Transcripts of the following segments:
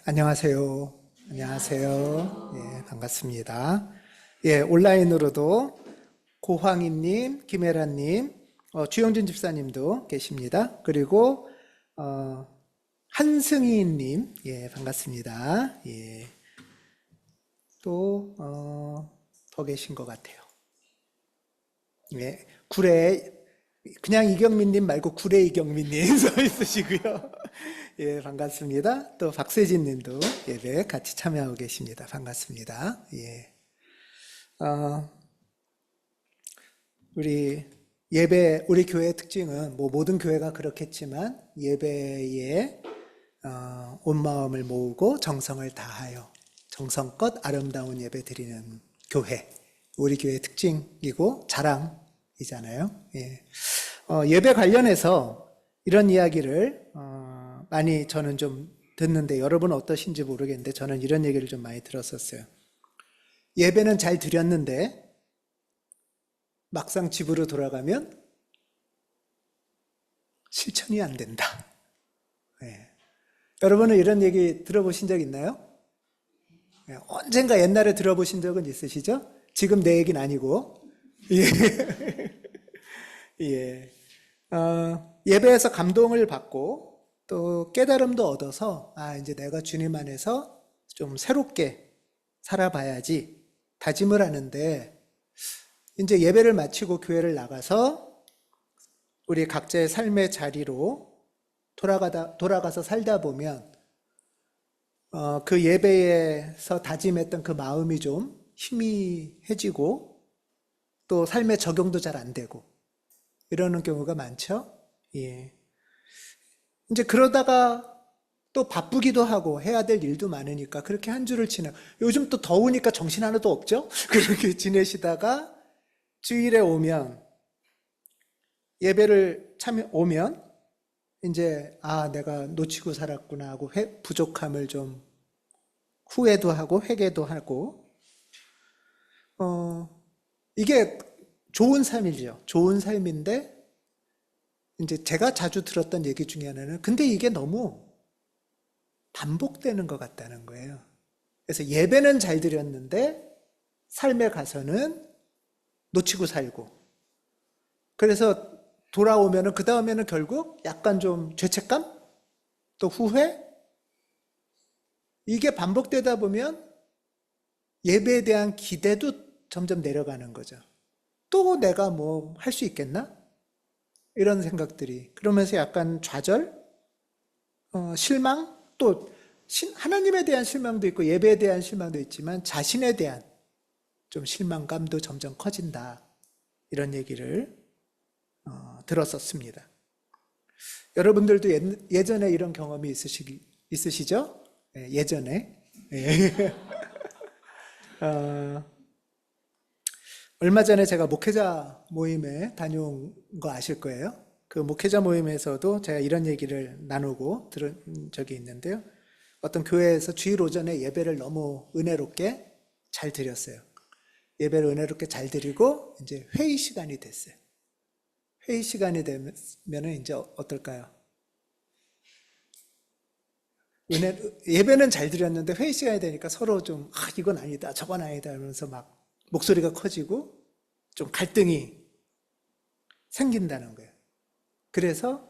안녕하세요. 안녕하세요. 예, 반갑습니다. 예, 온라인으로도 고황희님, 김혜란님, 주영진 집사님도 계십니다. 그리고 한승희님, 예, 반갑습니다. 예, 또 더 계신 것 같아요. 예, 구례 그냥 이경민님 말고 구례 이경민님 서 있으시고요. 예, 반갑습니다. 또 박세진님도 예배 같이 참여하고 계십니다. 반갑습니다. 예, 우리 예배 우리 교회의 특징은 뭐 모든 교회가 그렇겠지만 예배에 온 마음을 모으고 정성을 다하여 정성껏 아름다운 예배 드리는 교회, 우리 교회의 특징이고 자랑이잖아요. 예. 예배 관련해서 이런 이야기를 많이 저는 좀 듣는데 여러분은 어떠신지 모르겠는데 저는 이런 얘기를 좀 많이 들었었어요. 예배는 잘 드렸는데 막상 집으로 돌아가면 실천이 안 된다. 예. 여러분은 이런 얘기 들어보신 적 있나요? 예. 언젠가 옛날에 들어보신 적은 있으시죠? 지금 내 얘기는 아니고. 예. 예. 예배에서 감동을 받고 또 깨달음도 얻어서 이제 내가 주님 안에서 좀 새롭게 살아봐야지 다짐을 하는데 이제 예배를 마치고 교회를 나가서 우리 각자의 삶의 자리로 돌아가서 살다 보면 그 예배에서 다짐했던 그 마음이 좀 희미해지고 또 삶의 적용도 잘 안 되고 이러는 경우가 많죠. 예. 이제 그러다가 또 바쁘기도 하고 해야 될 일도 많으니까 그렇게 한 주를 요즘 또 더우니까 정신 하나도 없죠? 그렇게 지내시다가 주일에 오면 예배를 오면 이제 내가 놓치고 살았구나 하고 부족함을 좀 후회도 하고 회개도 하고 이게 좋은 삶이죠. 좋은 삶인데 이제 제가 자주 들었던 얘기 중에 하나는 근데 이게 너무 반복되는 것 같다는 거예요. 그래서 예배는 잘 드렸는데 삶에 가서는 놓치고 살고 그래서 돌아오면은 그 다음에는 결국 약간 좀 죄책감? 또 후회? 이게 반복되다 보면 예배에 대한 기대도 점점 내려가는 거죠. 또 내가 뭐 할 수 있겠나? 이런 생각들이 그러면서 약간 좌절, 실망, 또 하나님에 대한 실망도 있고 예배에 대한 실망도 있지만 자신에 대한 좀 실망감도 점점 커진다. 이런 얘기를 들었었습니다. 여러분들도 예전에 이런 경험이 있으시죠? 네, 예전에. 네. 얼마 전에 제가 목회자 모임에 다녀온 거 아실 거예요. 그 목회자 모임에서도 제가 이런 얘기를 나누고 들은 적이 있는데요. 어떤 교회에서 주일 오전에 예배를 너무 은혜롭게 잘 드렸어요. 예배를 은혜롭게 잘 드리고 이제 회의 시간이 됐어요. 회의 시간이 되면은 이제 어떨까요? 예배는 잘 드렸는데 회의 시간이 되니까 서로 좀 이건 아니다 저건 아니다 하면서 막 목소리가 커지고 좀 갈등이 생긴다는 거예요. 그래서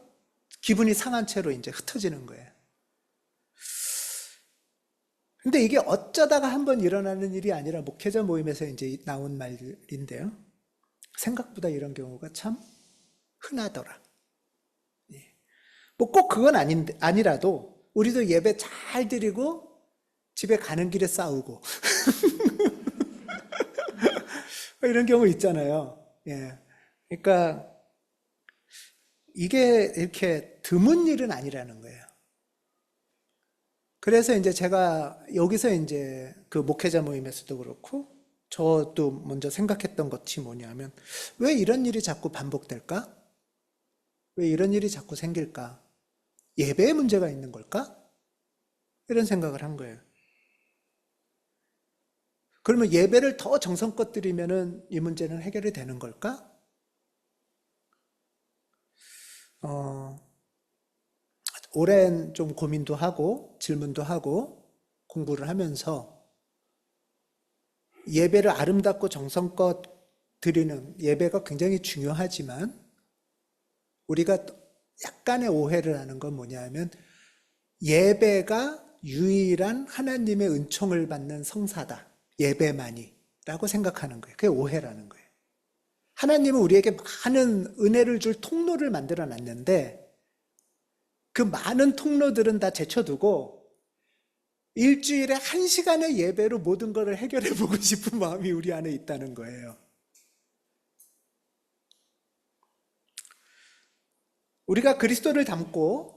기분이 상한 채로 이제 흩어지는 거예요. 근데 이게 어쩌다가 한번 일어나는 일이 아니라 목회자 모임에서 이제 나온 말인데요. 생각보다 이런 경우가 참 흔하더라. 뭐 꼭 그건 아니라도 우리도 예배 잘 드리고 집에 가는 길에 싸우고 이런 경우 있잖아요. 예. 그러니까 이게 이렇게 드문 일은 아니라는 거예요. 그래서 이제 제가 여기서 이제 그 목회자 모임에서도 그렇고 저도 먼저 생각했던 것이 뭐냐면 왜 이런 일이 자꾸 반복될까? 왜 이런 일이 자꾸 생길까? 예배에 문제가 있는 걸까? 이런 생각을 한 거예요. 그러면 예배를 더 정성껏 드리면은 이 문제는 해결이 되는 걸까? 오랜 좀 고민도 하고 질문도 하고 공부를 하면서 예배를 아름답고 정성껏 드리는 예배가 굉장히 중요하지만 우리가 약간의 오해를 하는 건 뭐냐면 예배가 유일한 하나님의 은총을 받는 성사다. 예배만이 라고 생각하는 거예요. 그게 오해라는 거예요. 하나님은 우리에게 많은 은혜를 줄 통로를 만들어 놨는데 그 많은 통로들은 다 제쳐두고 일주일에 1시간의 예배로 모든 것을 해결해 보고 싶은 마음이 우리 안에 있다는 거예요. 우리가 그리스도를 닮고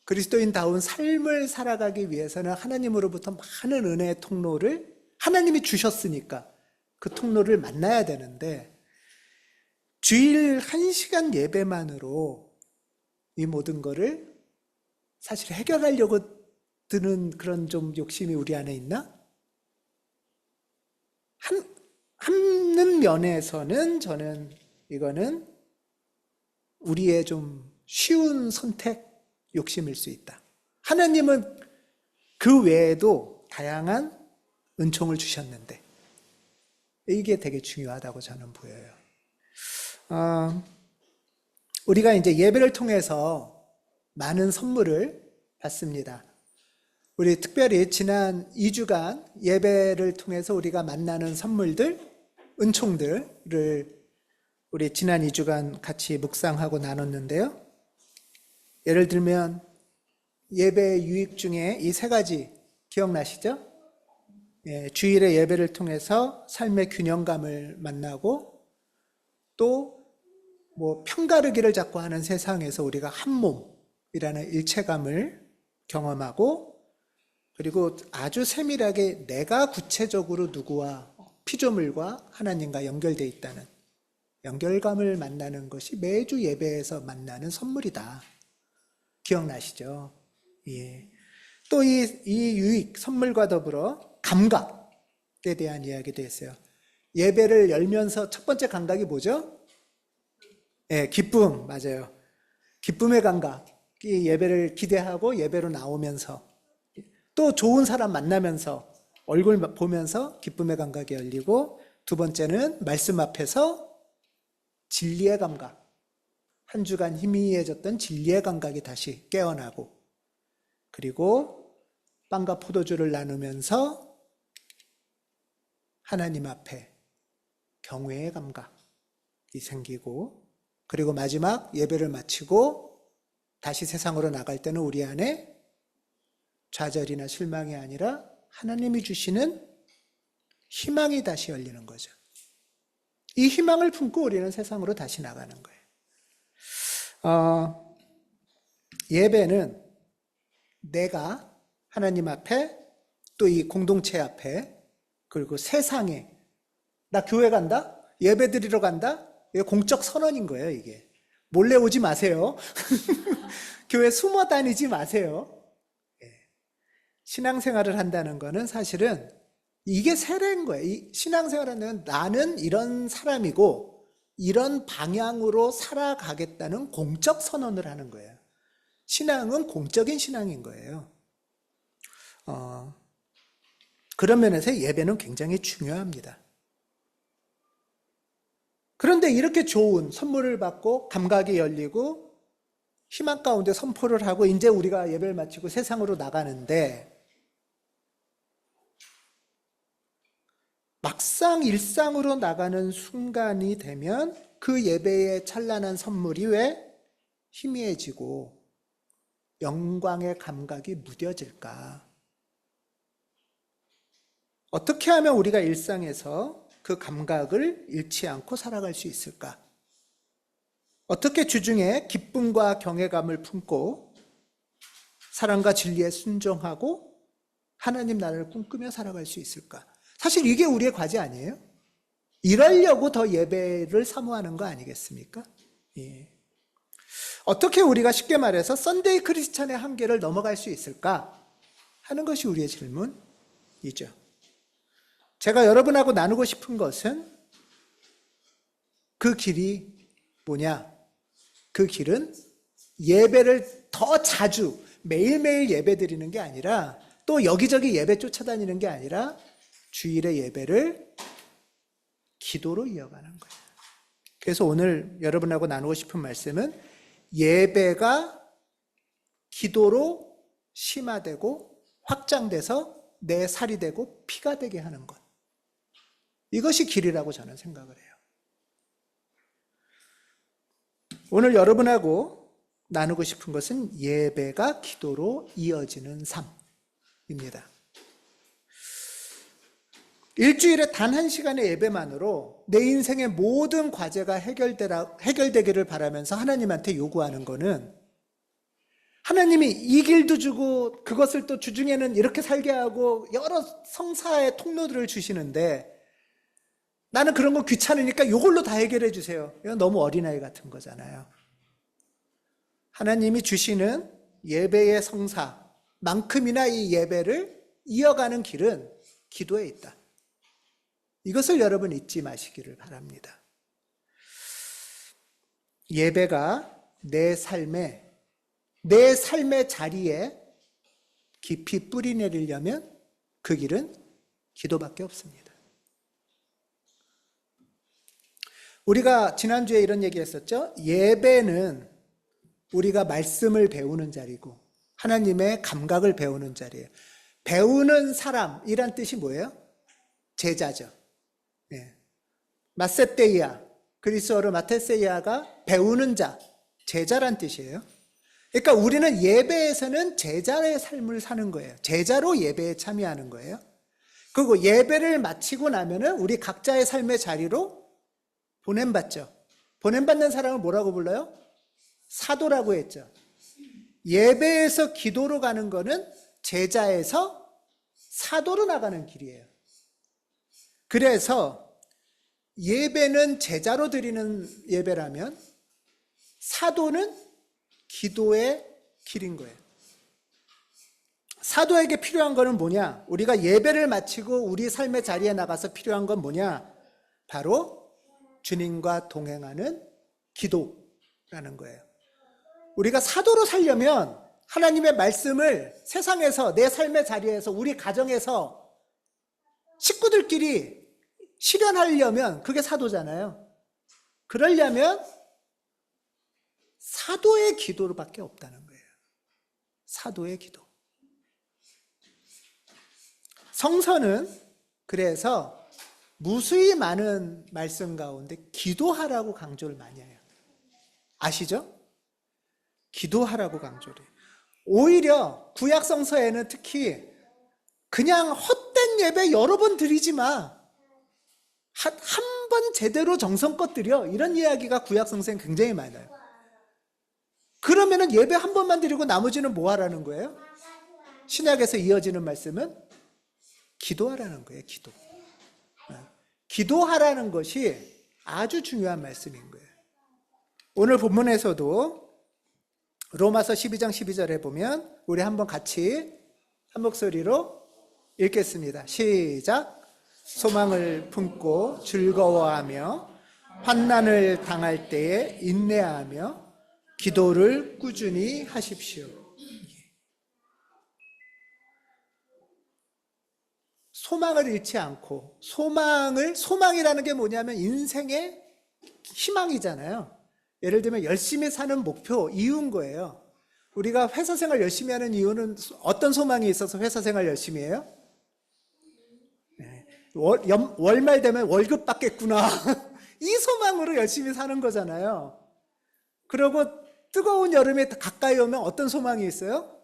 그리스도인다운 삶을 살아가기 위해서는 하나님으로부터 많은 은혜의 통로를 하나님이 주셨으니까 그 통로를 만나야 되는데 주일 1시간 예배만으로 이 모든 것을 사실 해결하려고 드는 그런 좀 욕심이 우리 안에 있나? 한 면에서는 저는 이거는 우리의 좀 쉬운 선택, 욕심일 수 있다. 하나님은 그 외에도 다양한 은총을 주셨는데 이게 되게 중요하다고 저는 보여요. 우리가 이제 예배를 통해서 많은 선물을 받습니다. 우리 특별히 지난 2주간 예배를 통해서 우리가 만나는 선물들, 은총들을 우리 지난 2주간 같이 묵상하고 나눴는데요. 예를 들면 예배 유익 중에 이 3가지 기억나시죠? 주일의 예배를 통해서 삶의 균형감을 만나고 또 편가르기를 자꾸 하는 세상에서 우리가 한 몸이라는 일체감을 경험하고 그리고 아주 세밀하게 내가 구체적으로 누구와 피조물과 하나님과 연결되어 있다는 연결감을 만나는 것이 매주 예배에서 만나는 선물이다. 기억나시죠? 예. 또 이 유익, 선물과 더불어 감각에 대한 이야기도 했어요. 예배를 열면서 첫 번째 감각이 뭐죠? 예, 기쁨, 맞아요. 기쁨의 감각이 예배를 기대하고 예배로 나오면서 또 좋은 사람 만나면서 얼굴 보면서 기쁨의 감각이 열리고 두 번째는 말씀 앞에서 진리의 감각. 한 주간 희미해졌던 진리의 감각이 다시 깨어나고 그리고 빵과 포도주를 나누면서 하나님 앞에 경외의 감각이 생기고 그리고 마지막 예배를 마치고 다시 세상으로 나갈 때는 우리 안에 좌절이나 실망이 아니라 하나님이 주시는 희망이 다시 열리는 거죠. 이 희망을 품고 우리는 세상으로 다시 나가는 거예요. 예배는 내가 하나님 앞에 또 이 공동체 앞에 그리고 세상에 나 교회 간다? 예배 드리러 간다? 이게 공적 선언인 거예요. 이게 몰래 오지 마세요. 교회 숨어 다니지 마세요. 신앙생활을 한다는 거는 사실은 이게 세례인 거예요. 이 신앙생활은 나는 이런 사람이고 이런 방향으로 살아가겠다는 공적 선언을 하는 거예요. 신앙은 공적인 신앙인 거예요. 그런 면에서 예배는 굉장히 중요합니다. 그런데 이렇게 좋은 선물을 받고 감각이 열리고 희망 가운데 선포를 하고 이제 우리가 예배를 마치고 세상으로 나가는데 막상 일상으로 나가는 순간이 되면 그 예배의 찬란한 선물이 왜 희미해지고 영광의 감각이 무뎌질까? 어떻게 하면 우리가 일상에서 그 감각을 잃지 않고 살아갈 수 있을까? 어떻게 주중에 기쁨과 경외감을 품고 사랑과 진리에 순종하고 하나님 나라를 꿈꾸며 살아갈 수 있을까? 사실 이게 우리의 과제 아니에요? 이러려고 더 예배를 사모하는 거 아니겠습니까? 예. 어떻게 우리가 쉽게 말해서 썬데이 크리스찬의 한계를 넘어갈 수 있을까? 하는 것이 우리의 질문이죠. 제가 여러분하고 나누고 싶은 것은 그 길이 뭐냐? 그 길은 예배를 더 자주 매일매일 예배 드리는 게 아니라 또 여기저기 예배 쫓아다니는 게 아니라 주일의 예배를 기도로 이어가는 거예요. 그래서 오늘 여러분하고 나누고 싶은 말씀은 예배가 기도로 심화되고 확장돼서 내 살이 되고 피가 되게 하는 것. 이것이 길이라고 저는 생각을 해요. 오늘 여러분하고 나누고 싶은 것은 예배가 기도로 이어지는 삶입니다. 일주일에 단 1시간의 예배만으로 내 인생의 모든 과제가 해결되기를 바라면서 하나님한테 요구하는 거는 하나님이 이 길도 주고 그것을 또 주중에는 이렇게 살게 하고 여러 성사의 통로들을 주시는데 나는 그런 거 귀찮으니까 이걸로 다 해결해 주세요. 이건 너무 어린아이 같은 거잖아요. 하나님이 주시는 예배의 성사만큼이나 이 예배를 이어가는 길은 기도에 있다. 이것을 여러분 잊지 마시기를 바랍니다. 예배가 내 삶의 자리에 깊이 뿌리 내리려면 그 길은 기도밖에 없습니다. 우리가 지난주에 이런 얘기 했었죠. 예배는 우리가 말씀을 배우는 자리고 하나님의 감각을 배우는 자리예요. 배우는 사람이란 뜻이 뭐예요? 제자죠. 예. 마세테이아, 그리스어로 마테세이아가 배우는 자, 제자란 뜻이에요. 그러니까 우리는 예배에서는 제자의 삶을 사는 거예요. 제자로 예배에 참여하는 거예요. 그리고 예배를 마치고 나면은 우리 각자의 삶의 자리로 보냄받죠. 보냄받는 사람을 뭐라고 불러요? 사도라고 했죠. 예배에서 기도로 가는 거는 제자에서 사도로 나가는 길이에요. 그래서 예배는 제자로 드리는 예배라면 사도는 기도의 길인 거예요. 사도에게 필요한 거는 뭐냐? 우리가 예배를 마치고 우리 삶의 자리에 나가서 필요한 건 뭐냐? 바로 주님과 동행하는 기도라는 거예요. 우리가 사도로 살려면 하나님의 말씀을 세상에서 내 삶의 자리에서 우리 가정에서 식구들끼리 실현하려면 그게 사도잖아요. 그러려면 사도의 기도밖에 없다는 거예요. 사도의 기도. 성서는 그래서 무수히 많은 말씀 가운데 기도하라고 강조를 많이 해요. 아시죠? 기도하라고 강조를 해요. 오히려 구약 성서에는 특히 그냥 헛된 예배 여러 번 드리지 마. 한 번 제대로 정성껏 드려. 이런 이야기가 구약 성서에 굉장히 많아요. 그러면은 예배 한 번만 드리고 나머지는 뭐 하라는 거예요? 신약에서 이어지는 말씀은 기도하라는 거예요. 기도. 기도하라는 것이 아주 중요한 말씀인 거예요. 오늘 본문에서도 로마서 12장 12절에 보면 우리 한번 같이 한 목소리로 읽겠습니다. 시작. 소망을 품고 즐거워하며 환난을 당할 때에 인내하며 기도를 꾸준히 하십시오. 소망을 잃지 않고 소망이라는 게 뭐냐면 인생의 희망이잖아요. 예를 들면 열심히 사는 목표, 이유인 거예요. 우리가 회사 생활 열심히 하는 이유는 어떤 소망이 있어서 회사 생활 열심히 해요? 월말 되면 월급 받겠구나. 이 소망으로 열심히 사는 거잖아요. 그리고 뜨거운 여름에 가까이 오면 어떤 소망이 있어요?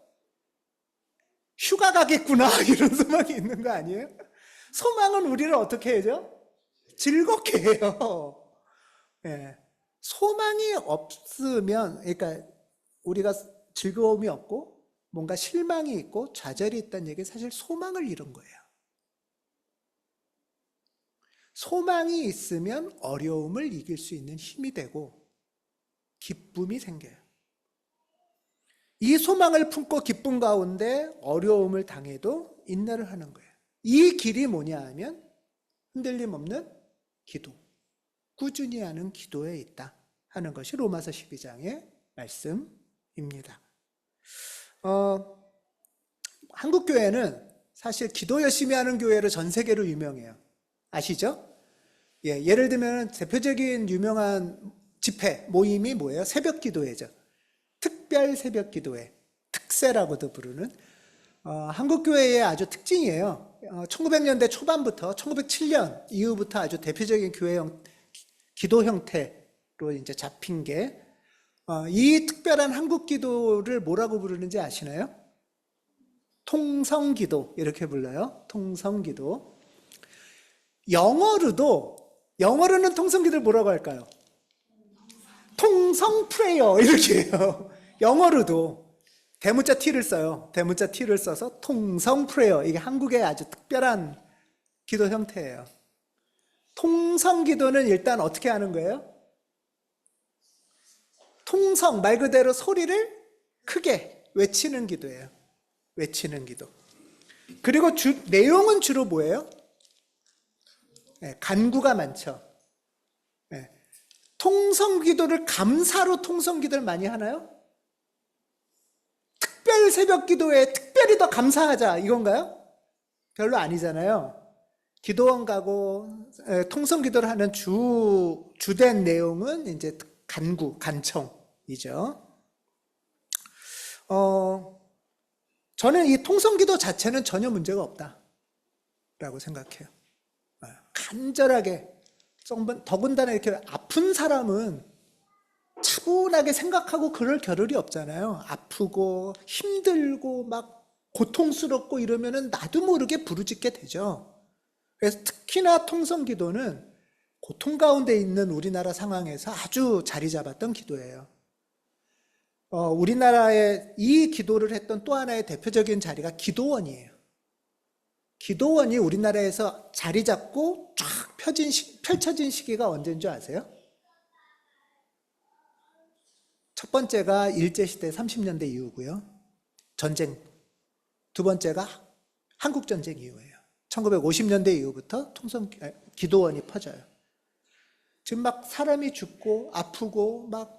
휴가 가겠구나. 이런 소망이 있는 거 아니에요? 소망은 우리를 어떻게 해죠? 즐겁게 해요. 예. 소망이 없으면, 그러니까 우리가 즐거움이 없고 뭔가 실망이 있고 좌절이 있다는 얘기는 사실 소망을 잃은 거예요. 소망이 있으면 어려움을 이길 수 있는 힘이 되고 기쁨이 생겨요. 이 소망을 품고 기쁨 가운데 어려움을 당해도 인내를 하는 거예요. 이 길이 뭐냐 하면 흔들림 없는 기도, 꾸준히 하는 기도에 있다 하는 것이 로마서 12장의 말씀입니다. 한국 교회는 사실 기도 열심히 하는 교회로 전 세계로 유명해요. 아시죠? 예, 예를 들면 대표적인 유명한 집회, 모임이 뭐예요? 새벽 기도회죠. 특별 새벽 기도회, 특세라고도 부르는 한국 교회의 아주 특징이에요. 1900년대 초반부터 1907년 이후부터 아주 대표적인 교회형 기도 형태로 이제 잡힌 게 이 특별한 한국 기도를 뭐라고 부르는지 아시나요? 통성기도 이렇게 불러요. 통성기도. 영어로는 통성기도를 뭐라고 할까요? 통성프레이어 이렇게 해요. 영어로도 대문자 T를 써요. 대문자 T를 써서 통성프레이어. 이게 한국의 아주 특별한 기도 형태예요. 통성기도는 일단 어떻게 하는 거예요? 통성, 말 그대로 소리를 크게 외치는 기도예요. 외치는 기도. 그리고 내용은 주로 뭐예요? 네, 간구가 많죠. 네. 통성기도를 감사로 통성기도를 많이 하나요? 특별 새벽 기도에 특별히 더 감사하자 이건가요? 별로 아니잖아요. 기도원 가고 통성기도를 하는 주된 내용은 이제 간구, 간청이죠. 저는 이 통성기도 자체는 전혀 문제가 없다라고 생각해요. 간절하게, 더군다나 이렇게 아픈 사람은 차분하게 생각하고 그럴 겨를이 없잖아요. 아프고 힘들고 막 고통스럽고 이러면은 나도 모르게 부르짖게 되죠. 그래서 특히나 통성기도는 고통 가운데 있는 우리나라 상황에서 아주 자리 잡았던 기도예요. 우리나라에 이 기도를 했던 또 하나의 대표적인 자리가 기도원이에요. 기도원이 우리나라에서 자리 잡고 쫙 펼쳐진 시기가 언제인 줄 아세요? 첫 번째가 일제시대 30년대 이후고요. 전쟁. 두 번째가 한국전쟁 이후예요. 1950년대 이후부터 기도원이 퍼져요. 지금 막 사람이 죽고 아프고 막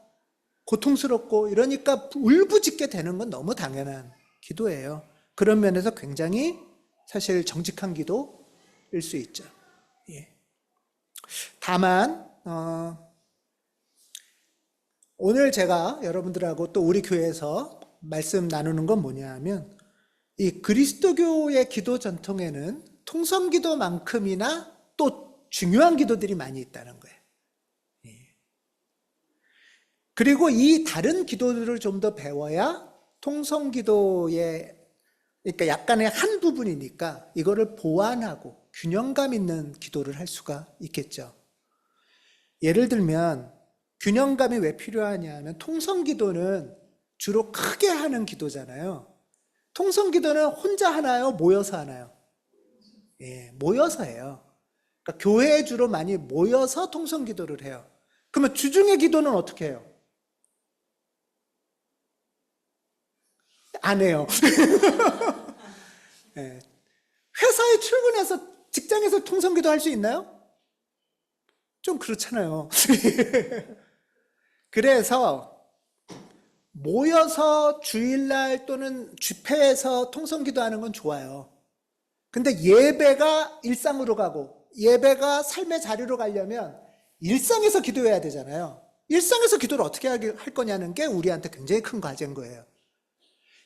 고통스럽고 이러니까 울부짖게 되는 건 너무 당연한 기도예요. 그런 면에서 굉장히 사실 정직한 기도일 수 있죠. 예. 다만 오늘 제가 여러분들하고 또 우리 교회에서 말씀 나누는 건 뭐냐 하면 이 그리스도교의 기도 전통에는 통성기도만큼이나 또 중요한 기도들이 많이 있다는 거예요. 그리고 이 다른 기도들을 좀 더 배워야 통성기도의 그러니까 약간의 한 부분이니까 이거를 보완하고 균형감 있는 기도를 할 수가 있겠죠. 예를 들면 균형감이 왜 필요하냐 하면 통성기도는 주로 크게 하는 기도잖아요. 통성기도는 혼자 하나요? 모여서 하나요? 예, 모여서 해요. 그러니까 교회에 주로 많이 모여서 통성기도를 해요. 그러면 주중의 기도는 어떻게 해요? 안 해요. 네. 회사에 출근해서 직장에서 통성기도 할 수 있나요? 좀 그렇잖아요. 그래서 모여서 주일날 또는 집회에서 통성기도 하는 건 좋아요. 근데 예배가 일상으로 가고 예배가 삶의 자리로 가려면 일상에서 기도해야 되잖아요. 일상에서 기도를 어떻게 할 거냐는 게 우리한테 굉장히 큰 과제인 거예요.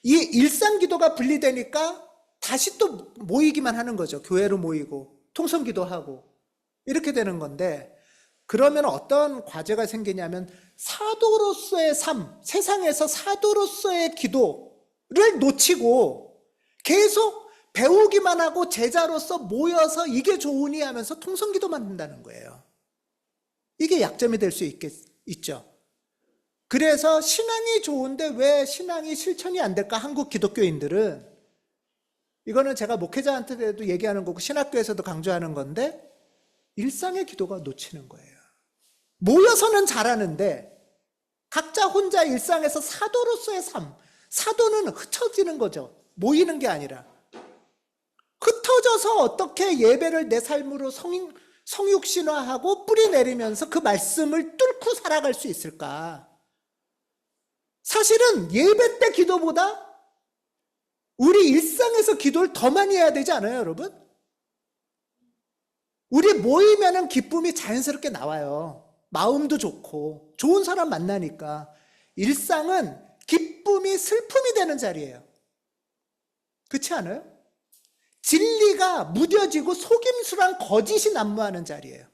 이 일상 기도가 분리되니까 다시 또 모이기만 하는 거죠. 교회로 모이고 통성기도 하고 이렇게 되는 건데 그러면 어떤 과제가 생기냐면 사도로서의 삶, 세상에서 사도로서의 기도를 놓치고 계속 배우기만 하고 제자로서 모여서 이게 좋으니 하면서 통성기도만 한다는 거예요. 이게 약점이 될 수 있죠. 그래서 신앙이 좋은데 왜 신앙이 실천이 안 될까? 한국 기독교인들은 이거는 제가 목회자한테도 얘기하는 거고 신학교에서도 강조하는 건데 일상의 기도가 놓치는 거예요. 모여서는 잘하는데 각자 혼자 일상에서 사도로서의 삶, 사도는 흩어지는 거죠. 모이는 게 아니라 흩어져서 어떻게 예배를 내 삶으로 성육신화하고 뿌리 내리면서 그 말씀을 뚫고 살아갈 수 있을까? 사실은 예배 때 기도보다 우리 일상에서 기도를 더 많이 해야 되지 않아요, 여러분? 우리 모이면은 기쁨이 자연스럽게 나와요. 마음도 좋고 좋은 사람 만나니까. 일상은 기쁨이 슬픔이 되는 자리예요. 그렇지 않아요? 진리가 무뎌지고 속임수랑 거짓이 난무하는 자리예요.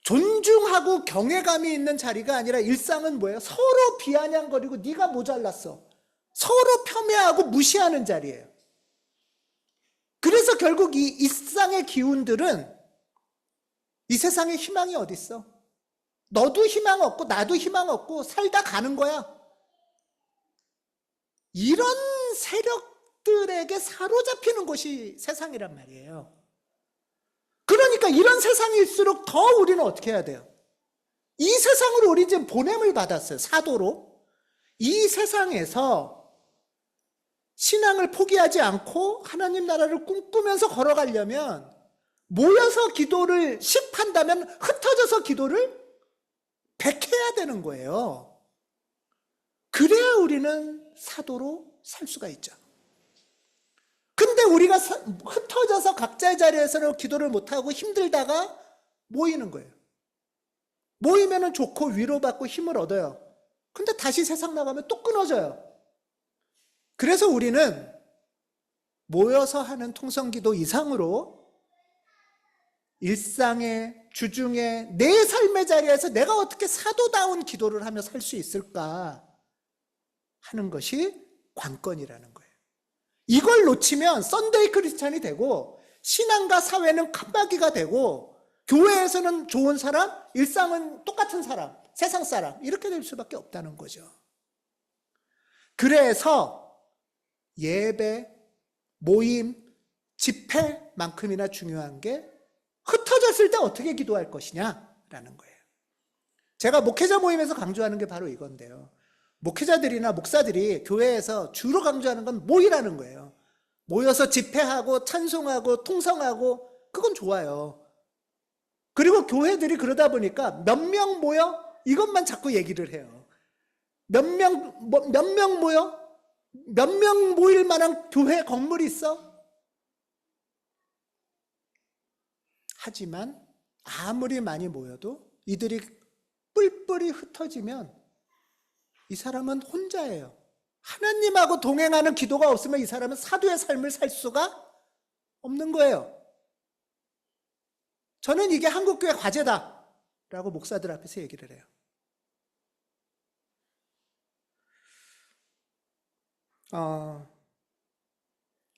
존중하고 경외감이 있는 자리가 아니라 일상은 뭐예요? 서로 비아냥거리고 네가 모자랐어. 서로 폄훼하고 무시하는 자리예요. 그래서 결국 이 일상의 기운들은 이 세상에 희망이 어디 있어? 너도 희망 없고 나도 희망 없고 살다 가는 거야. 이런 세력들에게 사로잡히는 곳이 세상이란 말이에요. 그러니까 이런 세상일수록 더 우리는 어떻게 해야 돼요? 이 세상으로 우리 지금 보냄을 받았어요. 사도로. 이 세상에서 신앙을 포기하지 않고 하나님 나라를 꿈꾸면서 걸어가려면 모여서 기도를 10 한다면 흩어져서 기도를 100 해야 되는 거예요. 그래야 우리는 사도로 살 수가 있죠. 근데 우리가 흩어져서 각자의 자리에서는 기도를 못하고 힘들다가 모이는 거예요. 모이면 좋고 위로받고 힘을 얻어요. 근데 다시 세상 나가면 또 끊어져요. 그래서 우리는 모여서 하는 통성기도 이상으로 일상의 주중에 내 삶의 자리에서 내가 어떻게 사도다운 기도를 하며 살 수 있을까 하는 것이 관건이라는 거예요. 이걸 놓치면 썬데이 크리스찬이 되고 신앙과 사회는 칸막이가 되고 교회에서는 좋은 사람, 일상은 똑같은 사람, 세상 사람 이렇게 될 수밖에 없다는 거죠. 그래서 예배, 모임, 집회만큼이나 중요한 게 흩어졌을 때 어떻게 기도할 것이냐라는 거예요. 제가 목회자 모임에서 강조하는 게 바로 이건데요. 목회자들이나 목사들이 교회에서 주로 강조하는 건 모이라는 거예요. 모여서 집회하고 찬송하고 통성하고 그건 좋아요. 그리고 교회들이 그러다 보니까 몇 명 모여? 이것만 자꾸 얘기를 해요. 몇 명 모여? 몇 명 모일 만한 교회 건물이 있어? 하지만 아무리 많이 모여도 이들이 뿔뿔이 흩어지면 이 사람은 혼자예요. 하나님하고 동행하는 기도가 없으면 이 사람은 사도의 삶을 살 수가 없는 거예요. 저는 이게 한국교회 과제다 라고 목사들 앞에서 얘기를 해요.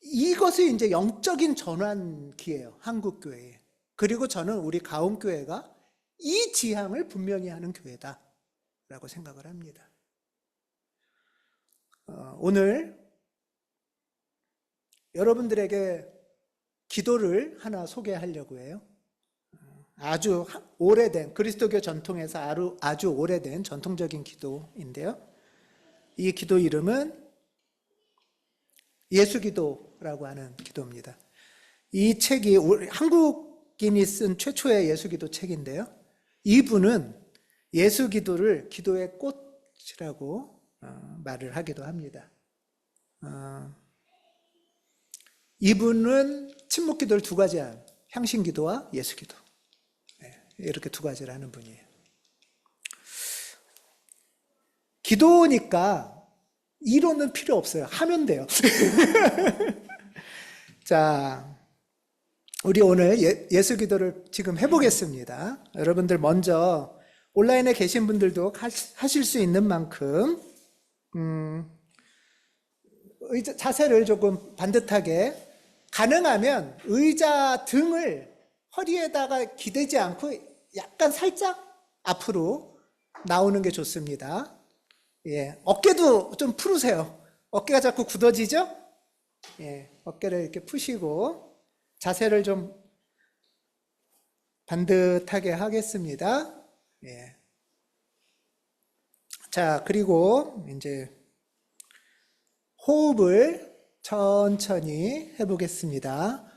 이것이 이제 영적인 전환기예요. 한국교회에. 그리고 저는 우리 가온교회가 이 지향을 분명히 하는 교회다 라고 생각을 합니다. 오늘 여러분들에게 기도를 하나 소개하려고 해요. 아주 오래된 그리스도교 전통에서 아주 오래된 전통적인 기도인데요. 이 기도 이름은 예수기도라고 하는 기도입니다. 이 책이 한국인이 쓴 최초의 예수기도 책인데요. 이분은 예수기도를 기도의 꽃이라고 말을 하기도 합니다. 이분은 침묵기도를 두 가지 한 향신기도와 예수기도 이렇게 두 가지를 하는 분이에요. 기도니까 이론은 필요 없어요. 하면 돼요. 자, 우리 오늘 예수기도를 지금 해보겠습니다. 여러분들 먼저 온라인에 계신 분들도 하실 수 있는 만큼 자세를 조금 반듯하게, 가능하면 의자 등을 허리에다가 기대지 않고 약간 살짝 앞으로 나오는 게 좋습니다. 예, 어깨도 좀 풀으세요. 어깨가 자꾸 굳어지죠? 예, 어깨를 이렇게 푸시고 자세를 좀 반듯하게 하겠습니다. 예. 자, 그리고 이제 호흡을 천천히 해보겠습니다.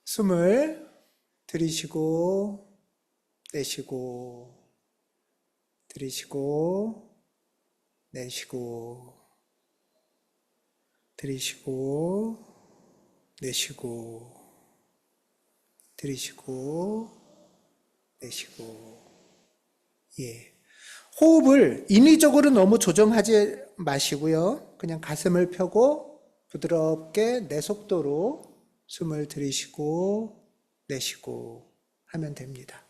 숨을 들이쉬고 내쉬고 들이쉬고 내쉬고 들이쉬고 내쉬고 들이쉬고 내쉬고. 예. 호흡을 인위적으로 너무 조정하지 마시고요. 그냥 가슴을 펴고 부드럽게 내 속도로 숨을 들이쉬고 내쉬고 하면 됩니다.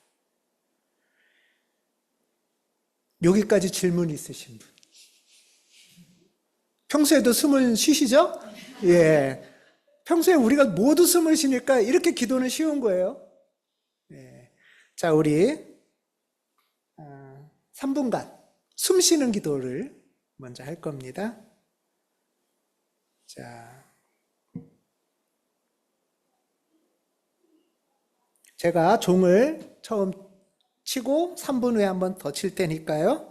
여기까지 질문 있으신 분? 평소에도 숨을 쉬시죠? 예. 평소에 우리가 모두 숨을 쉬니까 이렇게 기도는 쉬운 거예요. 예. 자, 우리 3분간 숨 쉬는 기도를 먼저 할 겁니다. 자, 제가 종을 처음 치고 3분 후에 한 번 더 칠 테니까요.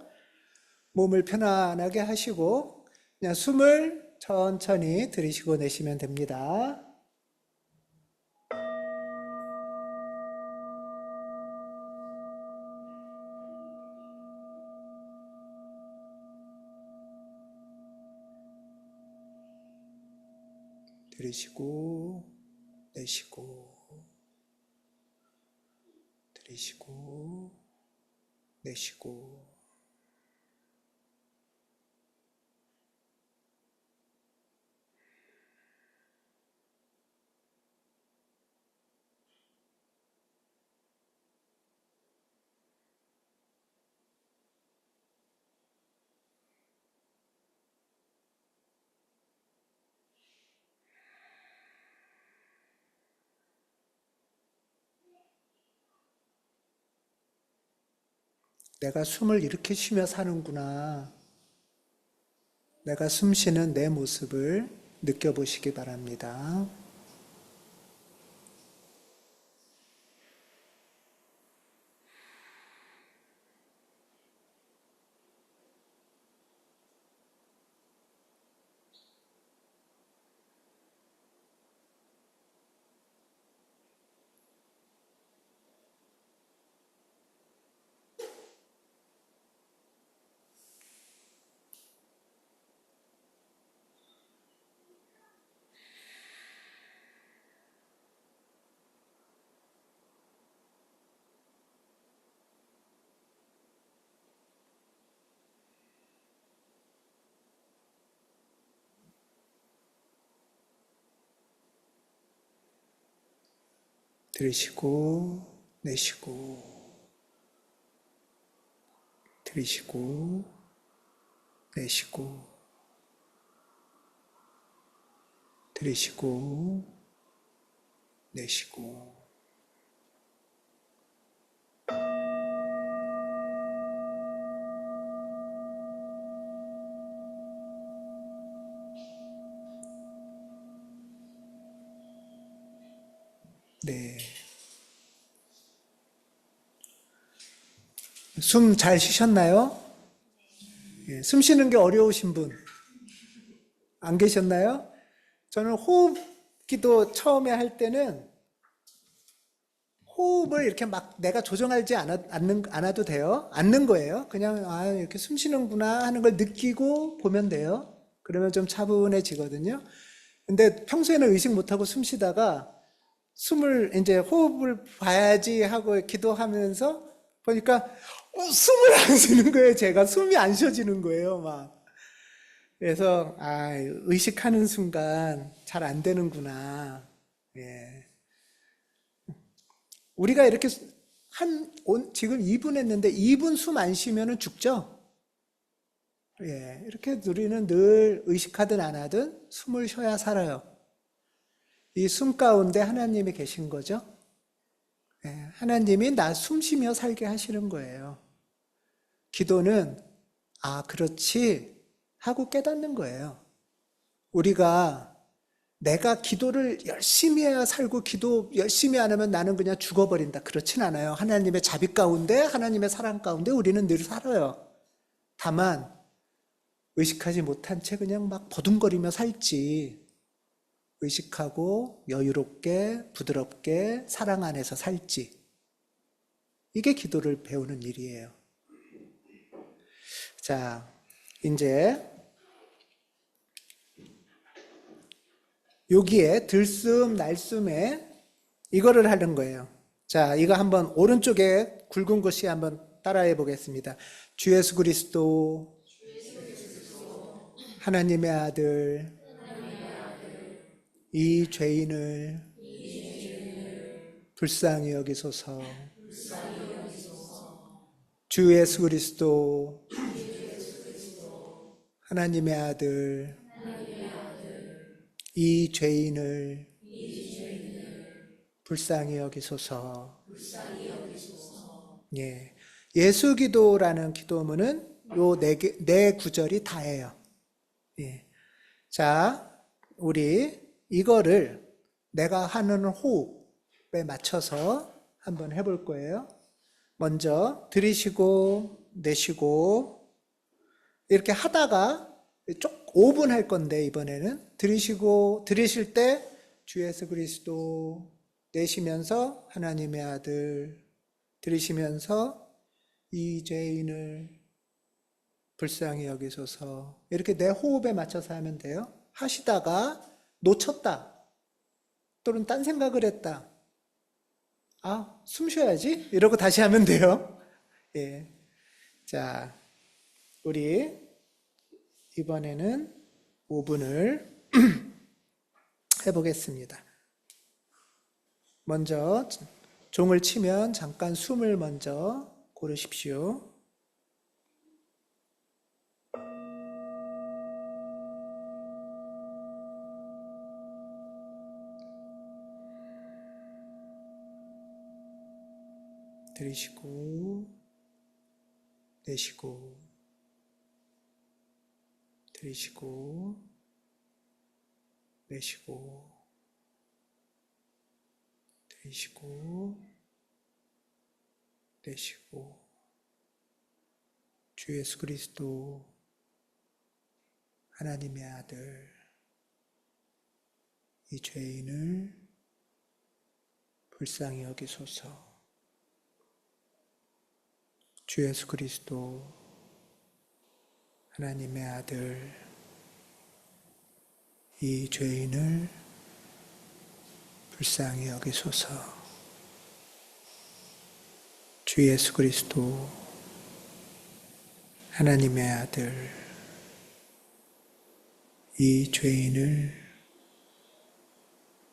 몸을 편안하게 하시고 그냥 숨을 천천히 들이쉬고 내쉬면 됩니다. 들이쉬고 내쉬고 들이쉬고 내쉬고. 내가 숨을 이렇게 쉬며 사는구나. 내가 숨 쉬는 내 모습을 느껴보시기 바랍니다. 들이쉬고 내쉬고 들이쉬고 내쉬고 들이쉬고 내쉬고. 네. 숨 잘 쉬셨나요? 예, 숨 쉬는 게 어려우신 분 안 계셨나요? 저는 호흡 기도 처음에 할 때는 호흡을 이렇게 막 내가 조정하지 않아도 돼요. 않는 거예요. 그냥 이렇게 숨 쉬는구나 하는 걸 느끼고 보면 돼요. 그러면 좀 차분해지거든요. 근데 평소에는 의식 못하고 숨 쉬다가 숨을 이제 호흡을 봐야지 하고 기도하면서 보니까 숨을 안 쉬는 거예요. 제가 숨이 안 쉬어지는 거예요. 막. 그래서 의식하는 순간 잘 안 되는구나. 예. 우리가 이렇게 지금 2분 했는데 2분 숨 안 쉬면은 죽죠? 예. 이렇게 우리는 늘 의식하든 안 하든 숨을 쉬어야 살아요. 이 숨 가운데 하나님이 계신 거죠? 예. 하나님이 나 숨 쉬며 살게 하시는 거예요. 기도는, 그렇지. 하고 깨닫는 거예요. 우리가 내가 기도를 열심히 해야 살고 기도 열심히 안 하면 나는 그냥 죽어버린다. 그렇진 않아요. 하나님의 자비 가운데, 하나님의 사랑 가운데 우리는 늘 살아요. 다만 의식하지 못한 채 그냥 막 버둥거리며 살지. 의식하고 여유롭게 부드럽게 사랑 안에서 살지. 이게 기도를 배우는 일이에요. 자, 이제 여기에 들숨, 날숨에 이거를 하는 거예요. 자, 이거 한번 오른쪽에 굵은 글씨 한번 따라해 보겠습니다. 주 예수 그리스도, 하나님의 아들, 이 죄인을 불쌍히 여기소서. 주 예수 그리스도, 하나님의 아들, 이 죄인을 불쌍히 여기소서. 예. 예수 기도라는 기도문은 요 네 구절이 다예요. 예. 자, 우리 이거를 내가 하는 호흡에 맞춰서 한번 해볼 거예요. 먼저 들이쉬고 내쉬고 이렇게 하다가 쭉 5분 할 건데 이번에는 들이쉴 때 주 예수 그리스도, 내쉬면서 하나님의 아들, 들이쉬면서 이 죄인을 불쌍히 여기소서. 이렇게 내 호흡에 맞춰서 하면 돼요. 하시다가 놓쳤다 또는 딴 생각을 했다, 아, 숨 쉬어야지 이러고 다시 하면 돼요. 예. 자, 우리 이번에는 5분을 해보겠습니다. 먼저 종을 치면 잠깐 숨을 먼저 고르십시오. 들이쉬고 내쉬고 들이쉬고 내쉬고 들이쉬고 내쉬고. 주 예수 그리스도, 하나님의 아들, 이 죄인을 불쌍히 여기소서. 주 예수 그리스도, 하나님의 아들, 이 죄인을 불쌍히 여기소서. 주 예수 그리스도, 하나님의 아들, 이 죄인을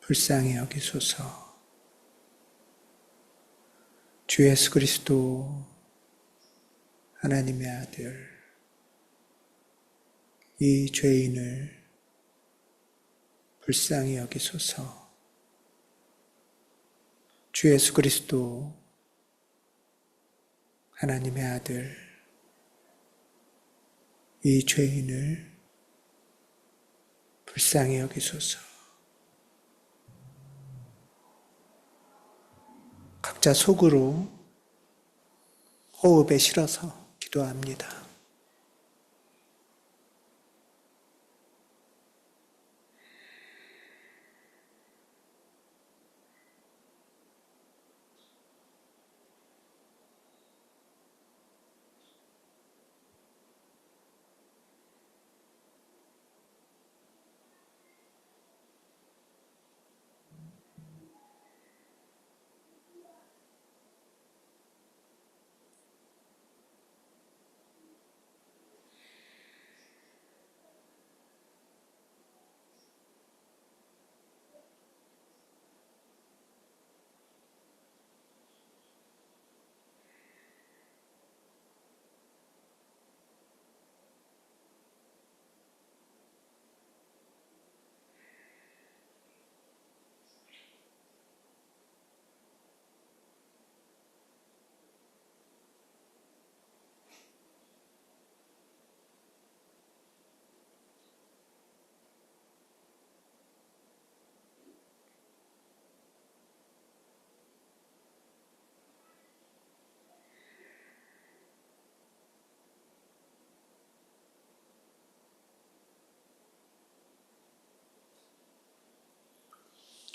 불쌍히 여기소서. 주 예수 그리스도, 하나님의 아들, 이 죄인을 불쌍히 여기소서. 주 예수 그리스도, 하나님의 아들, 이 죄인을 불쌍히 여기소서. 각자 속으로 호흡에 실어서 기도합니다.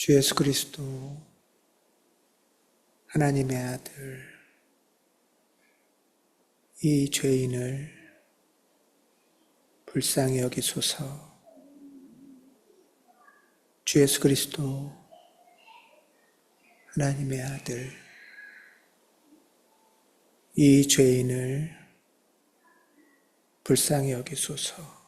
주 예수 그리스도, 하나님의 아들, 이 죄인을 불쌍히 여기소서. 주 예수 그리스도 하나님의 아들, 이 죄인을 불쌍히 여기소서.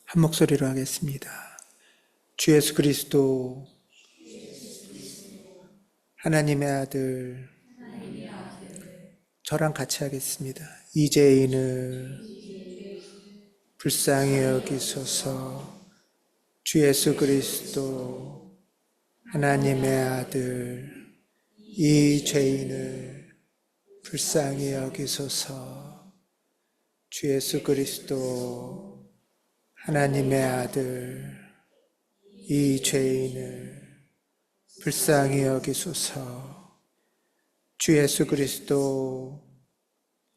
한 목소리로 하겠습니다. 주 예수 그리스도 하나님의 아들, 저랑 같이 하겠습니다. 이 죄인을 불쌍히 여기소서. 주 예수 그리스도 하나님의 아들, 이 죄인을 불쌍히 여기소서. 주 예수 그리스도 하나님의 아들, 이 죄인을 불쌍히 여기소서. 주 예수 그리스도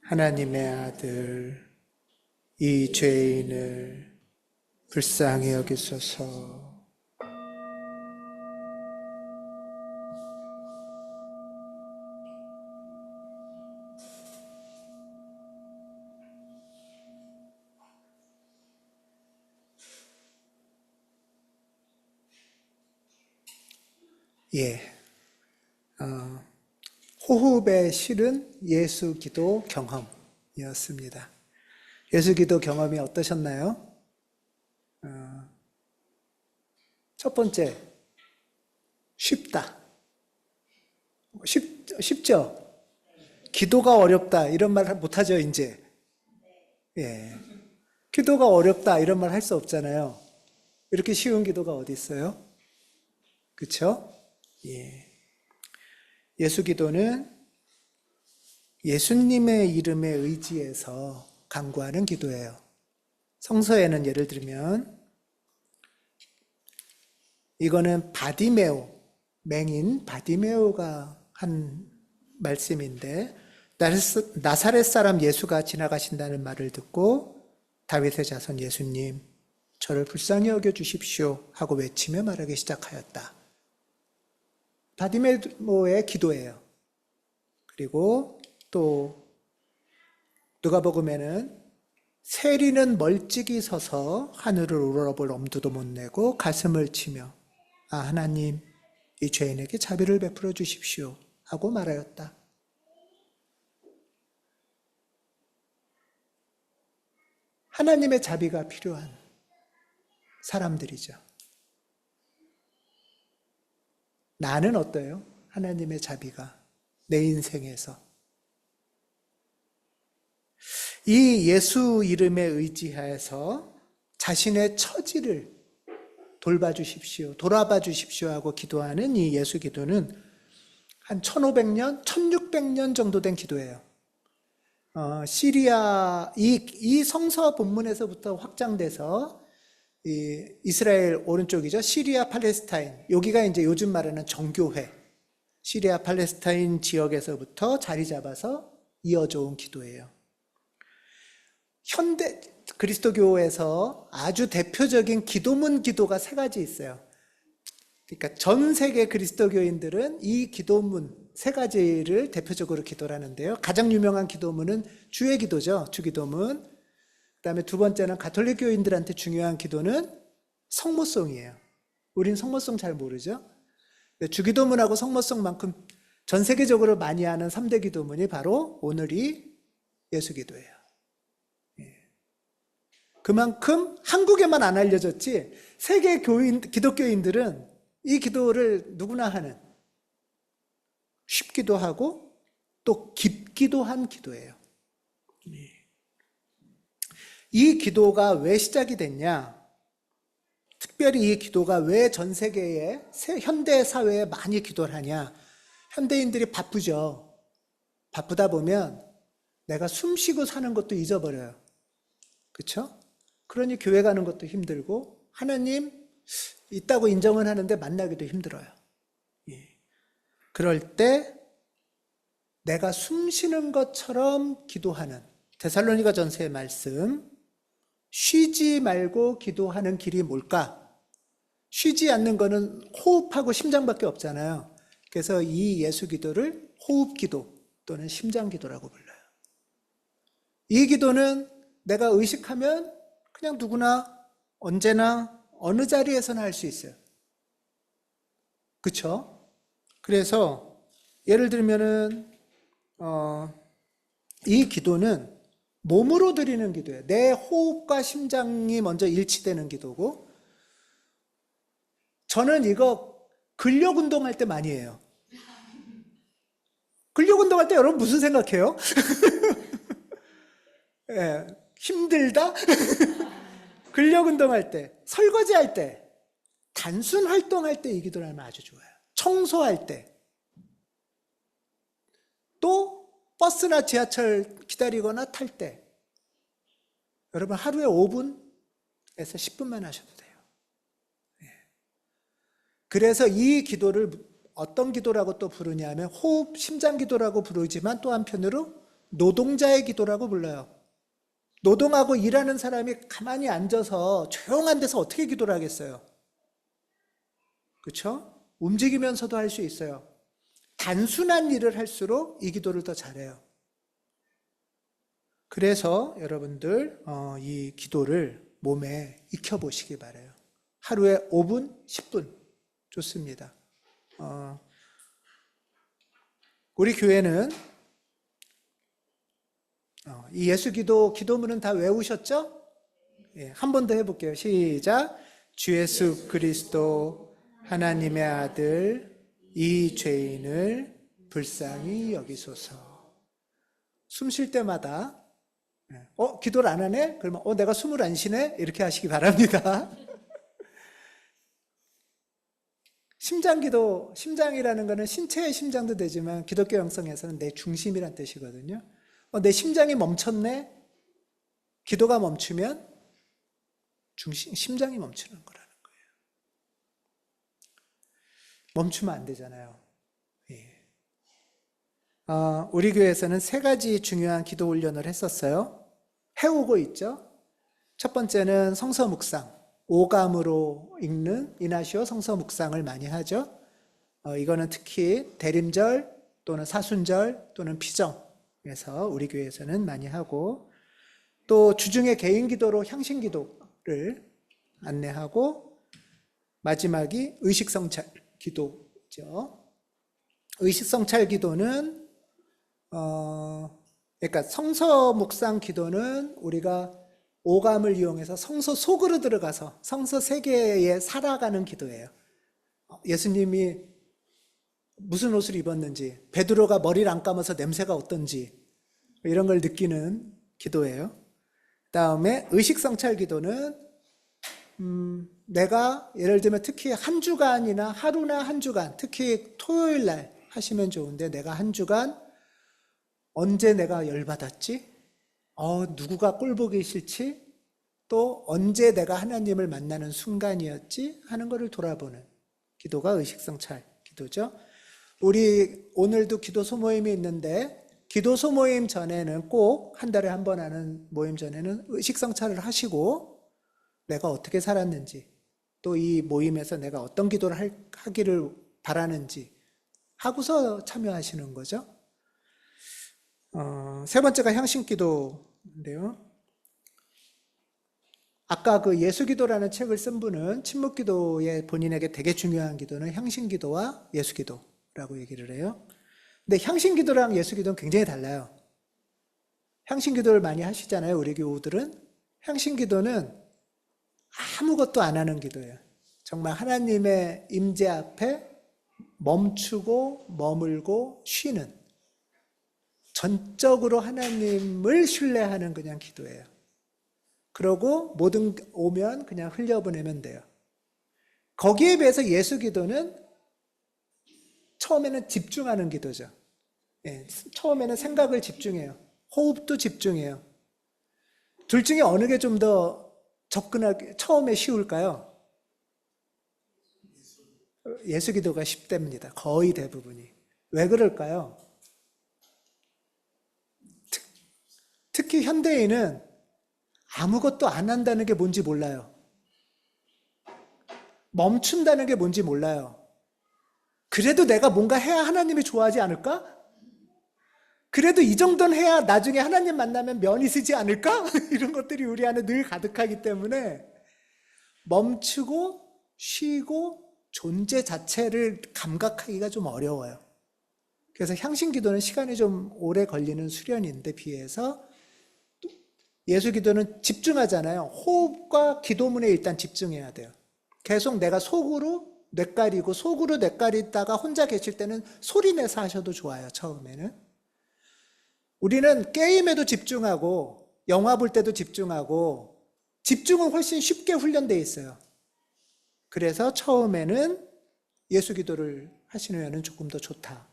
하나님의 아들, 이 죄인을 불쌍히 여기소서. 예, 호흡의 실은 예수 기도 경험이었습니다. 예수 기도 경험이 어떠셨나요? 첫 번째, 쉽다. 쉽죠? 기도가 어렵다 이런 말 못하죠, 이제. 예, 기도가 어렵다 이런 말 할 수 없잖아요. 이렇게 쉬운 기도가 어디 있어요? 그렇죠? 예. 예수 기도는 예수님의 이름에 의지해서 간구하는 기도예요. 성서에는 예를 들면 이거는 바디메오, 맹인 바디메오가 한 말씀인데 나사렛 사람 예수가 지나가신다는 말을 듣고 다윗의 자손 예수님, 저를 불쌍히 여겨주십시오 하고 외치며 말하기 시작하였다. 바디메오의 기도예요. 그리고 또 누가복음에는 세리는 멀찍이 서서 하늘을 우러러볼 엄두도 못 내고 가슴을 치며 하나님, 이 죄인에게 자비를 베풀어 주십시오 하고 말하였다. 하나님의 자비가 필요한 사람들이죠. 나는 어때요? 하나님의 자비가 내 인생에서. 이 예수 이름에 의지하여서 자신의 처지를 돌봐주십시오, 돌아봐 주십시오 하고 기도하는 이 예수 기도는 한 1500년, 1600년 정도 된 기도예요. 시리아, 이 성서 본문에서부터 확장돼서 이스라엘 오른쪽이죠. 시리아 팔레스타인. 여기가 이제 요즘 말하는 정교회. 시리아 팔레스타인 지역에서부터 자리 잡아서 이어져 온 기도예요. 현대 그리스도교에서 아주 대표적인 기도문 기도가 3가지 있어요. 그러니까 전 세계 그리스도교인들은 이 기도문 3가지를 대표적으로 기도를 하는데요. 가장 유명한 기도문은 주의 기도죠. 주기도문. 그다음에 두 번째는 가톨릭 교인들한테 중요한 기도는 성모송이에요. 우린 성모송 잘 모르죠. 주기도문하고 성모송만큼 전 세계적으로 많이 하는 3대 기도문이 바로 오늘이 예수 기도예요. 그만큼 한국에만 안 알려졌지 세계 기독교인들은 이 기도를 누구나 하는, 쉽기도 하고 또 깊기도 한 기도예요. 이 기도가 왜 시작이 됐냐? 특별히 이 기도가 왜 전 세계의 현대 사회에 많이 기도를 하냐? 현대인들이 바쁘죠. 바쁘다 보면 내가 숨 쉬고 사는 것도 잊어버려요. 그렇죠? 그러니 교회 가는 것도 힘들고 하나님 있다고 인정은 하는데 만나기도 힘들어요. 그럴 때 내가 숨 쉬는 것처럼 기도하는, 데살로니가 전서의 말씀, 쉬지 말고 기도하는 길이 뭘까? 쉬지 않는 거는 호흡하고 심장밖에 없잖아요. 그래서 이 예수 기도를 호흡 기도 또는 심장 기도라고 불러요. 이 기도는 내가 의식하면 그냥 누구나 언제나 어느 자리에서나 할 수 있어요. 그렇죠? 그래서 예를 들면은 이 기도는 몸으로 드리는 기도예요. 내 호흡과 심장이 먼저 일치되는 기도고, 저는 이거 근력 운동할 때 많이 해요. 근력 운동할 때 여러분 무슨 생각해요? 예, 힘들다? 근력 운동할 때, 설거지할 때, 단순 활동할 때 이 기도를 하면 아주 좋아요. 청소할 때, 또 버스나 지하철 기다리거나 탈 때, 여러분 하루에 5분에서 10분만 하셔도 돼요. 그래서 이 기도를 어떤 기도라고 또 부르냐면 호흡, 심장 기도라고 부르지만 또 한편으로 노동자의 기도라고 불러요. 노동하고 일하는 사람이 가만히 앉아서 조용한 데서 어떻게 기도를 하겠어요? 그렇죠? 움직이면서도 할 수 있어요. 단순한 일을 할수록 이 기도를 더 잘해요. 그래서 여러분들 이 기도를 몸에 익혀보시기 바라요. 하루에 5분, 10분 좋습니다. 우리 교회는 이 예수 기도문은 다 외우셨죠? 예, 한 번 더 해볼게요. 시작. 주 예수 그리스도 하나님의 아들 이 죄인을 불쌍히 여기소서. 숨 쉴 때마다 기도를 안 하네? 그러면 내가 숨을 안 쉬네? 이렇게 하시기 바랍니다. 심장기도, 심장이라는 것은 신체의 심장도 되지만 기독교 영성에서는 내 중심이란 뜻이거든요. 내 심장이 멈췄네? 기도가 멈추면 심장이 멈추는 거라는 거예요. 멈추면 안 되잖아요. 예. 우리 교회에서는 3가지 중요한 기도 훈련을 했었어요. 해오고 있죠. 첫 번째는 성서 묵상. 오감으로 읽는 이나시오 성서 묵상을 많이 하죠. 이거는 특히 대림절 또는 사순절 또는 피정에서 우리 교회에서는 많이 하고, 또 주중에 개인 기도로 향신 기도를 안내하고, 마지막이 의식성찰 기도죠. 의식성찰 기도는 그러니까 성서 묵상 기도는 우리가 오감을 이용해서 성서 속으로 들어가서 성서 세계에 살아가는 기도예요. 예수님이 무슨 옷을 입었는지, 베드로가 머리를 안 감아서 냄새가 어떤지 이런 걸 느끼는 기도예요. 다음에 의식성찰 기도는 내가 예를 들면 특히 한 주간이나 하루나 한 주간, 특히 토요일 날 하시면 좋은데, 내가 한 주간 언제 내가 열받았지? 누구가 꼴보기 싫지? 또 언제 내가 하나님을 만나는 순간이었지? 하는 것을 돌아보는 기도가 의식성찰 기도죠. 우리 오늘도 기도 소모임이 있는데, 기도 소모임 전에는 꼭 한 달에 한 번 하는 모임 전에는 의식성찰을 하시고 내가 어떻게 살았는지, 또 이 모임에서 내가 어떤 기도를 하기를 바라는지 하고서 참여하시는 거죠. 3번째가 향신기도인데요. 아까 그 예수기도라는 책을 쓴 분은 침묵기도에 본인에게 되게 중요한 기도는 향신기도와 예수기도라고 얘기를 해요. 근데 향신기도랑 예수기도는 굉장히 달라요. 향신기도를 많이 하시잖아요, 우리 교우들은. 향신기도는 아무것도 안 하는 기도예요. 정말 하나님의 임재 앞에 멈추고 머물고 쉬는, 전적으로 하나님을 신뢰하는 그냥 기도예요. 그러고 모든 오면 그냥 흘려보내면 돼요. 거기에 비해서 예수기도는 처음에는 집중하는 기도죠. 예, 처음에는 생각을 집중해요. 호흡도 집중해요. 둘 중에 어느 게 좀 더 접근하기 처음에 쉬울까요? 예수기도가 쉽답니다. 거의 대부분이. 왜 그럴까요? 특히 현대인은 아무것도 안 한다는 게 뭔지 몰라요. 멈춘다는 게 뭔지 몰라요. 그래도 내가 뭔가 해야 하나님이 좋아하지 않을까? 그래도 이 정도는 해야 나중에 하나님 만나면 면이 쓰지 않을까? 이런 것들이 우리 안에 늘 가득하기 때문에 멈추고 쉬고 존재 자체를 감각하기가 좀 어려워요. 그래서 향신기도는 시간이 좀 오래 걸리는 수련인데 비해서 예수기도는 집중하잖아요. 호흡과 기도문에 일단 집중해야 돼요. 계속 내가 속으로 뇌까리고 속으로 뇌까리다가 혼자 계실 때는 소리 내서 하셔도 좋아요. 처음에는. 우리는 게임에도 집중하고 영화 볼 때도 집중하고 집중은 훨씬 쉽게 훈련되어 있어요. 그래서 처음에는 예수기도를 하시면 조금 더 좋다.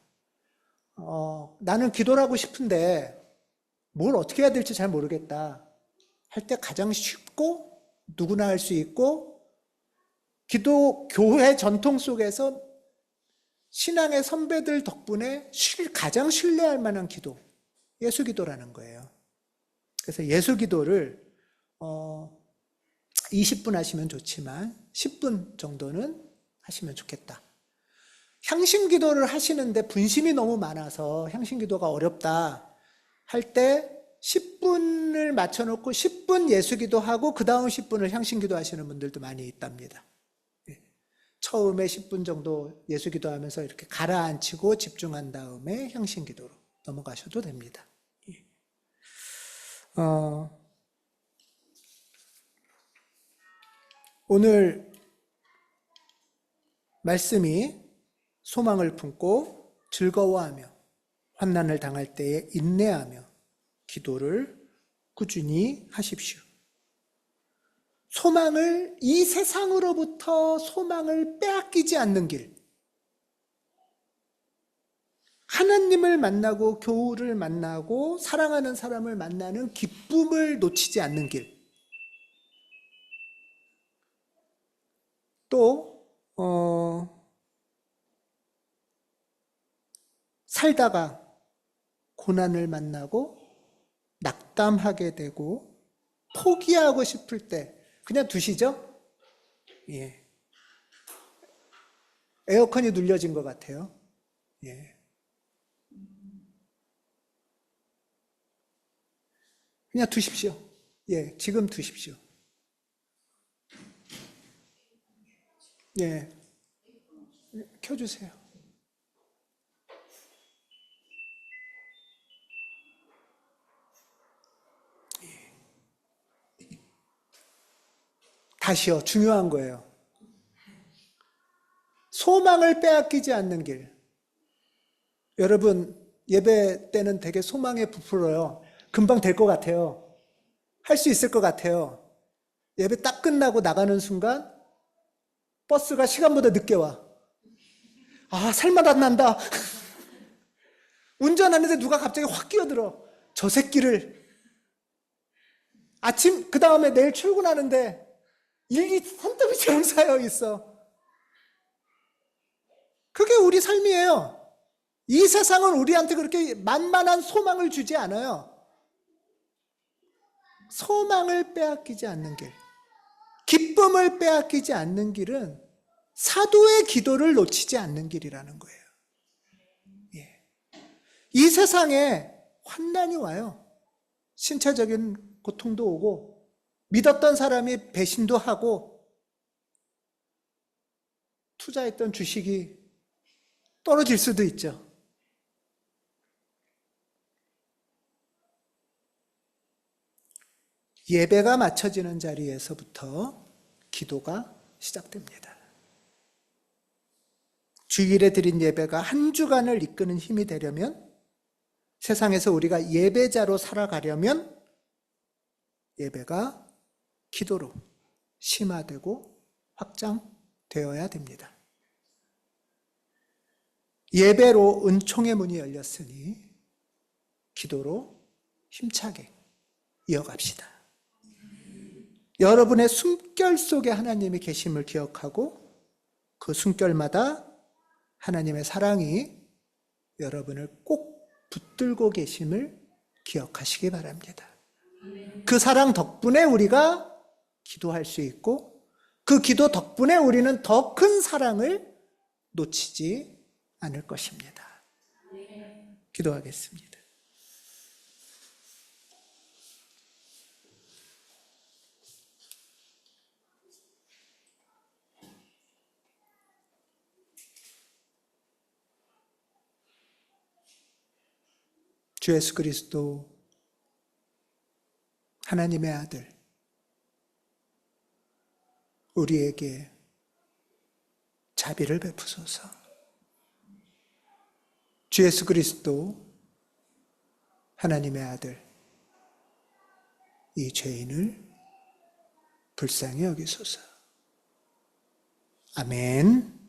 나는 기도를 하고 싶은데 뭘 어떻게 해야 될지 잘 모르겠다 할 때 가장 쉽고 누구나 할 수 있고 기도 교회 전통 속에서 신앙의 선배들 덕분에 가장 신뢰할 만한 기도, 예수기도라는 거예요. 그래서 예수기도를 20분 하시면 좋지만 10분 정도는 하시면 좋겠다. 향신기도를 하시는데 분심이 너무 많아서 향신기도가 어렵다 할 때 10분을 맞춰놓고 10분 예수기도하고 그 다음 10분을 향신기도 하시는 분들도 많이 있답니다. 처음에 10분 정도 예수기도하면서 이렇게 가라앉히고 집중한 다음에 향신기도로 넘어가셔도 됩니다. 오늘 말씀이 소망을 품고 즐거워하며 환난을 당할 때에 인내하며 기도를 꾸준히 하십시오. 소망을, 이 세상으로부터 소망을 빼앗기지 않는 길, 하나님을 만나고 교우를 만나고 사랑하는 사람을 만나는 기쁨을 놓치지 않는 길, 또 살다가 고난을 만나고 낙담하게 되고 포기하고 싶을 때 그냥 두시죠? 예. 에어컨이 눌려진 것 같아요. 예. 그냥 두십시오. 예, 지금 두십시오. 예. 켜주세요. 다시요. 중요한 거예요. 소망을 빼앗기지 않는 길. 여러분, 예배 때는 되게 소망에 부풀어요. 금방 될 것 같아요. 할 수 있을 것 같아요. 예배 딱 끝나고 나가는 순간 버스가 시간보다 늦게 와. 아, 살맛 안 난다. 운전하는데 누가 갑자기 확 끼어들어. 저 새끼를. 아침, 그 다음에 내일 출근하는데 일이 산더미처럼 쌓여 있어. 그게 우리 삶이에요. 이 세상은 우리한테 그렇게 만만한 소망을 주지 않아요. 소망을 빼앗기지 않는 길, 기쁨을 빼앗기지 않는 길은 사도의 기도를 놓치지 않는 길이라는 거예요. 예. 이 세상에 환난이 와요. 신체적인 고통도 오고 믿었던 사람이 배신도 하고 투자했던 주식이 떨어질 수도 있죠. 예배가 마쳐지는 자리에서부터 기도가 시작됩니다. 주일에 드린 예배가 한 주간을 이끄는 힘이 되려면, 세상에서 우리가 예배자로 살아가려면 예배가 기도로 심화되고 확장되어야 됩니다. 예배로 은총의 문이 열렸으니 기도로 힘차게 이어갑시다. 여러분의 숨결 속에 하나님이 계심을 기억하고 그 숨결마다 하나님의 사랑이 여러분을 꼭 붙들고 계심을 기억하시기 바랍니다. 그 사랑 덕분에 우리가 기도할 수 있고 그 기도 덕분에 우리는 더 큰 사랑을 놓치지 않을 것입니다. 기도하겠습니다. 주 예수 그리스도 하나님의 아들, 우리에게 자비를 베푸소서. 주 예수 그리스도 하나님의 아들, 이 죄인을 불쌍히 여기소서. 아멘.